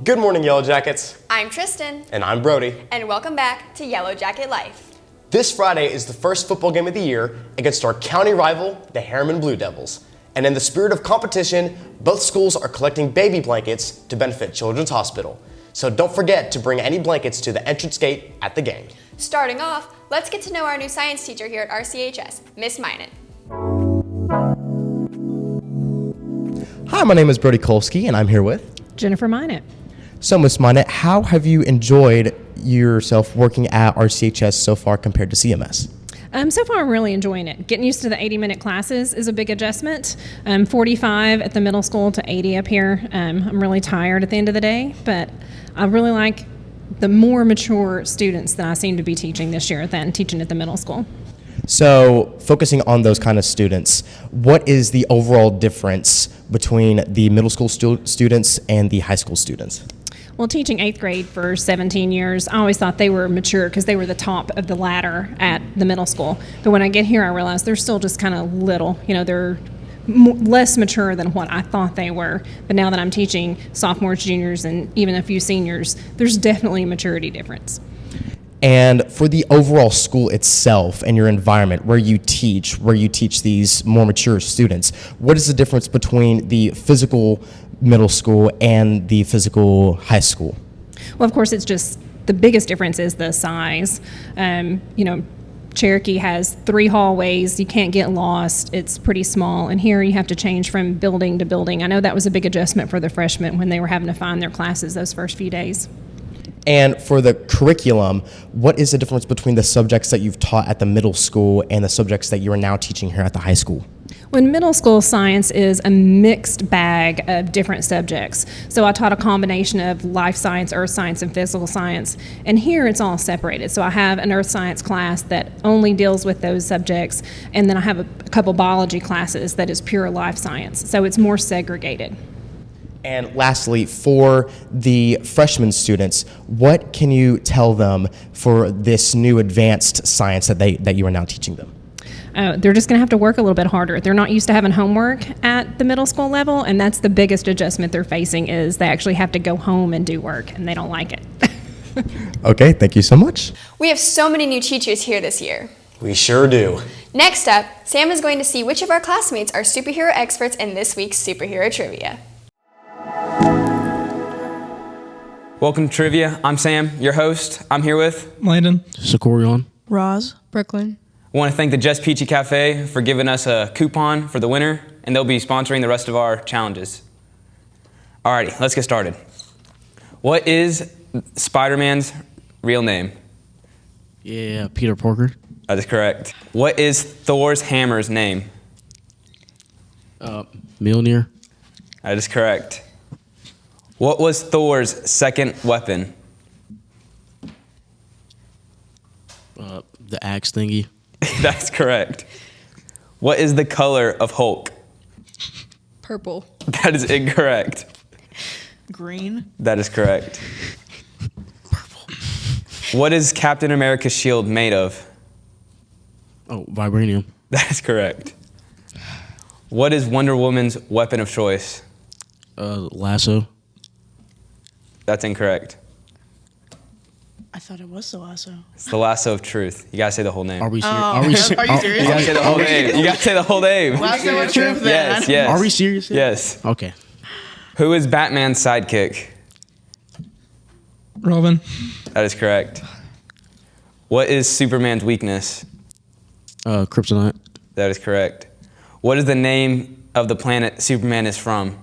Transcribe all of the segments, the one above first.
Good morning, Yellow Jackets. I'm Tristan. And I'm Brody. And welcome back to Yellow Jacket Life. This Friday is the first football game of the year against our county rival, the Harriman Blue Devils. And in the spirit of competition, both schools are collecting baby blankets to benefit Children's Hospital. So don't forget to bring any blankets to the entrance gate at the game. Starting off, let's get to know our new science teacher here at RCHS, Miss Minot. Hi, my name is Brody Kolsky, and I'm here with Jennifer Minot. So, Ms. Minot, how have you enjoyed yourself working at RCHS so far compared to CMS? So far, I'm really enjoying it. Getting used to the 80-minute classes is a big adjustment. 45 at the middle school to 80 up here. I'm really tired at the end of the day, but I really like the more mature students that I seem to be teaching this year than teaching at the middle school. So, focusing on those kind of students, what is the overall difference between the middle school students and the high school students? Well, teaching 8th grade for 17 years, I always thought they were mature because they were the top of the ladder at the middle school. But when I get here, I realize they're still just kind of little. You know, they're less mature than what I thought they were. But now that I'm teaching sophomores, juniors, and even a few seniors, there's definitely a maturity difference. And for the overall school itself and your environment where you teach these more mature students, what is the difference between the physical middle school and the physical high school? Well, of course, it's just the biggest difference is the size. Cherokee has 3 hallways. You can't get lost. It's pretty small. And here you have to change from building to building. I know that was a big adjustment for the freshmen when they were having to find their classes those first few days. And for the curriculum, what is the difference between the subjects that you've taught at the middle school and the subjects that you are now teaching here at the high school? When middle school science is a mixed bag of different subjects. So I taught a combination of life science, earth science, and physical science. And here it's all separated. So I have an earth science class that only deals with those subjects. And then I have a couple biology classes that is pure life science. So it's more segregated. And lastly, for the freshman students, what can you tell them for this new advanced science that you are now teaching them? They're just going to have to work a little bit harder. They're not used to having homework at the middle school level, and that's the biggest adjustment they're facing is they actually have to go home and do work, and they don't like it. Okay, thank you so much. We have so many new teachers here this year. We sure do. Next up, Sam is going to see which of our classmates are superhero experts in this week's Superhero Trivia. Welcome to Trivia. I'm Sam, your host. I'm here with Landon, Sakorion, Roz, Brooklyn. I want to thank the Just Peachy Cafe for giving us a coupon for the winner, and they'll be sponsoring the rest of our challenges. Alrighty, let's get started. What is Spider-Man's real name? Yeah, Peter Parker. That is correct. What is Thor's hammer's name? Mjolnir. That is correct. What was Thor's second weapon? The axe thingy. That's correct. What is the color of Hulk? Purple. That is incorrect. Green. That is correct. Purple. What is Captain America's shield made of? Oh, vibranium. That is correct. What is Wonder Woman's weapon of choice? Lasso. That's incorrect. I thought it was the lasso. It's the lasso of truth. You gotta say the whole name. Are we serious? Are you serious? You gotta say the whole name. You gotta say the whole name. Lasso of truth then. Yes. Are we serious? Yes. Okay. Who is Batman's sidekick? Robin. That is correct. What is Superman's weakness? Kryptonite. That is correct. What is the name of the planet Superman is from?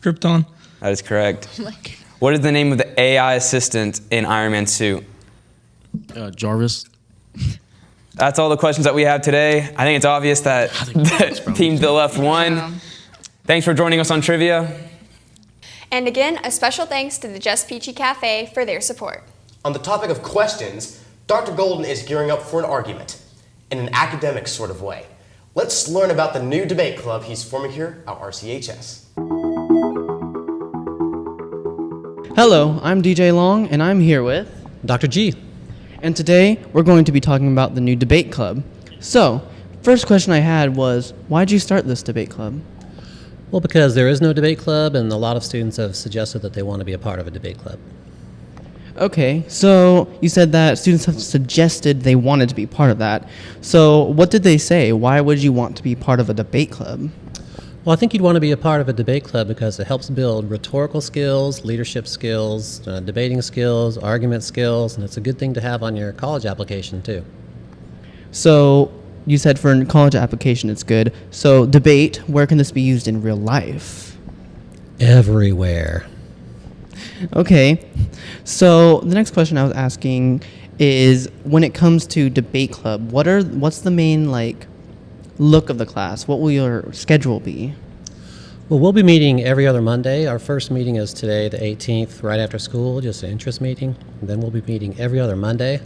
Krypton. That is correct. What is the name of the AI assistant in Iron Man's suit? Jarvis. That's all the questions that we have today. I think it's obvious that the team to the left won. Yeah. Thanks for joining us on Trivia. And again, a special thanks to the Just Peachy Cafe for their support. On the topic of questions, Dr. Golden is gearing up for an argument in an academic sort of way. Let's learn about the new debate club he's forming here at RCHS. Hello, I'm DJ Long, and I'm here with Dr. G. And today, we're going to be talking about the new debate club. So, first question I had was, why'd you start this debate club? Well, because there is no debate club, and a lot of students have suggested that they want to be a part of a debate club. Okay, so you said that students have suggested they wanted to be part of that. So what did they say? Why would you want to be part of a debate club? Well, I think you'd want to be a part of a debate club because it helps build rhetorical skills, leadership skills, debating skills, argument skills, and it's a good thing to have on your college application, too. So you said for a college application it's good. So debate, where can this be used in real life? Everywhere. Okay, so the next question I was asking is, when it comes to debate club, what's the main look of the class? What will your schedule be? Well, we'll be meeting every other Monday. Our first meeting is today, the 18th, right after school, just an interest meeting. And then we'll be meeting every other Monday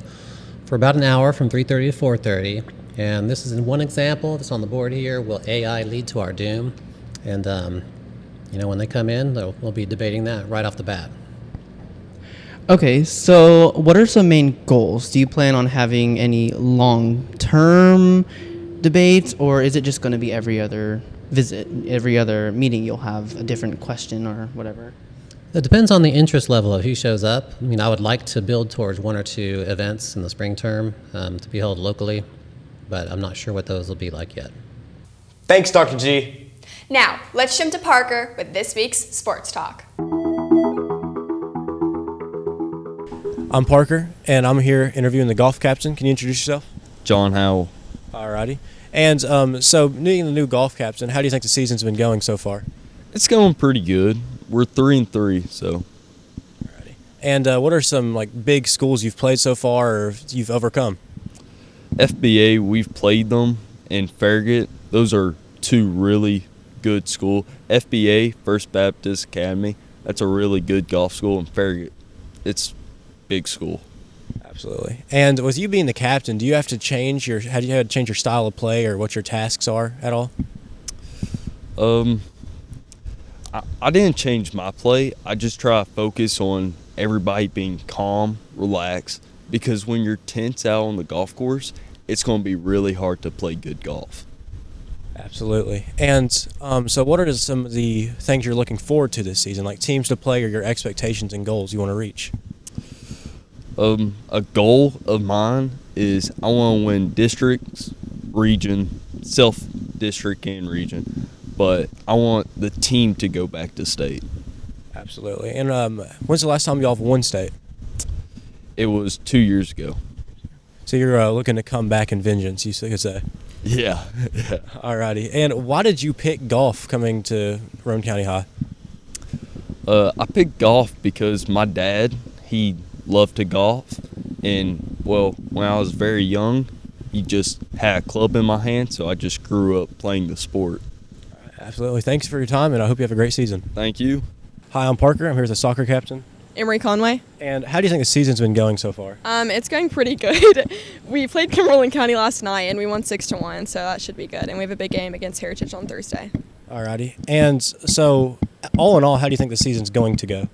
for about an hour from 3:30 to 4:30. And this is one example that's on the board here. Will AI lead to our doom? And, when they come in, we'll be debating that right off the bat. Okay, so what are some main goals? Do you plan on having any long-term debates, or is it just going to be every other visit, every other meeting you'll have a different question or whatever? It depends on the interest level of who shows up. I mean, I would like to build towards 1 or 2 events in the spring term to be held locally, but I'm not sure what those will be like yet. Thanks, Dr. G. Now, let's jump to Parker with this week's Sports Talk. I'm Parker, and I'm here interviewing the golf captain. Can you introduce yourself? John Howell. Alrighty. And so, being the new golf captain, how do you think the season's been going so far? It's going pretty good. We're 3-3, so. Alrighty. And what are some big schools you've played so far, or you've overcome? FBA, we've played them, and Farragut. Those are 2 really good schools. FBA, First Baptist Academy, that's a really good golf school, and Farragut, it's big school. Absolutely. And with you being the captain, do you have to change your style of play, or what your tasks are at all? I didn't change my play. I just try to focus on everybody being calm, relaxed, because when you're tense out on the golf course, it's going to be really hard to play good golf. Absolutely. And so what are some of the things you're looking forward to this season, like teams to play or your expectations and goals you want to reach? A goal of mine is I want to win districts, region, self-district and region, but I want the team to go back to state. Absolutely. And when's the last time y'all have won state? It was 2 years ago. So you're looking to come back in vengeance, you could say. Yeah. Alrighty. And why did you pick golf coming to Roane County High? I picked golf because my dad, he loved to golf, and when I was very young, he just had a club in my hand, so I just grew up playing the sport. Absolutely. Thanks for your time, and I hope you have a great season. Thank you. Hi, I'm Parker. I'm here as a soccer captain. Emery Conway. And how do you think the season's been going so far? It's going pretty good. We played Cumberland County last night, and we won 6-1, so that should be good. And we have a big game against Heritage on Thursday. Alrighty. And so, all in all, how do you think the season's going to go?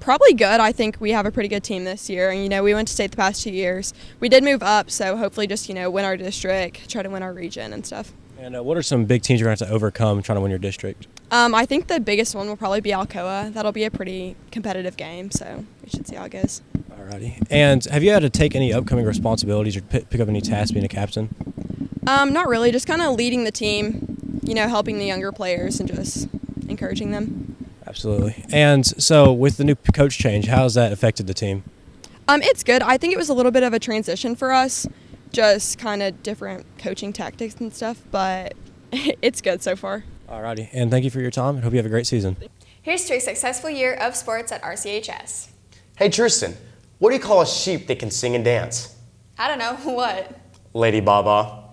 Probably good. I think we have a pretty good team this year. And, we went to state the past 2 years. We did move up, so hopefully just, win our district, try to win our region and stuff. And what are some big teams you're going to have to overcome trying to win your district? I think the biggest one will probably be Alcoa. That'll be a pretty competitive game, so we should see how it goes. Alrighty. And have you had to take any upcoming responsibilities or pick up any tasks being a captain? Not really. Just kind of leading the team, helping the younger players and just encouraging them. Absolutely. And so with the new coach change, how has that affected the team? It's good. I think it was a little bit of a transition for us, just kind of different coaching tactics and stuff, but it's good so far. Alrighty. And thank you for your time, and hope you have a great season. Here's to a successful year of sports at RCHS. Hey, Tristan, what do you call a sheep that can sing and dance? I don't know, what? Lady Baba.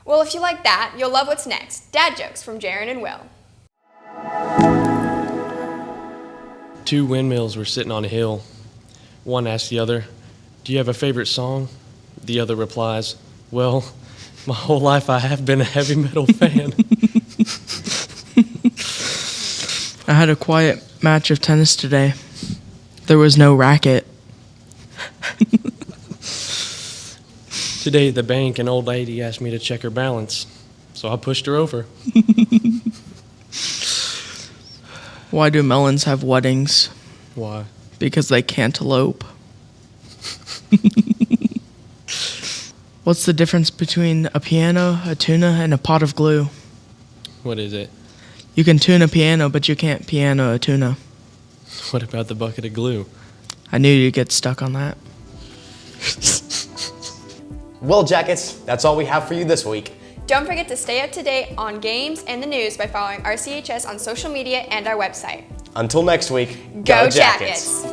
Well, if you like that, you'll love what's next. Dad jokes from Jaron and Will. 2 windmills were sitting on a hill. One asked the other, "Do you have a favorite song?" The other replies, "Well, my whole life I have been a heavy metal fan." I had a quiet match of tennis today. There was no racket. Today at the bank, an old lady asked me to check her balance. so I pushed her over. Why do melons have weddings? Why? Because they can't elope. What's the difference between a piano, a tuna, and a pot of glue? What is it? You can tune a piano, but you can't piano a tuna. What about the bucket of glue? I knew you'd get stuck on that. Well, Jackets, that's all we have for you this week. Don't forget to stay up to date on games and the news by following RCHS on social media and our website. Until next week, Go Jackets!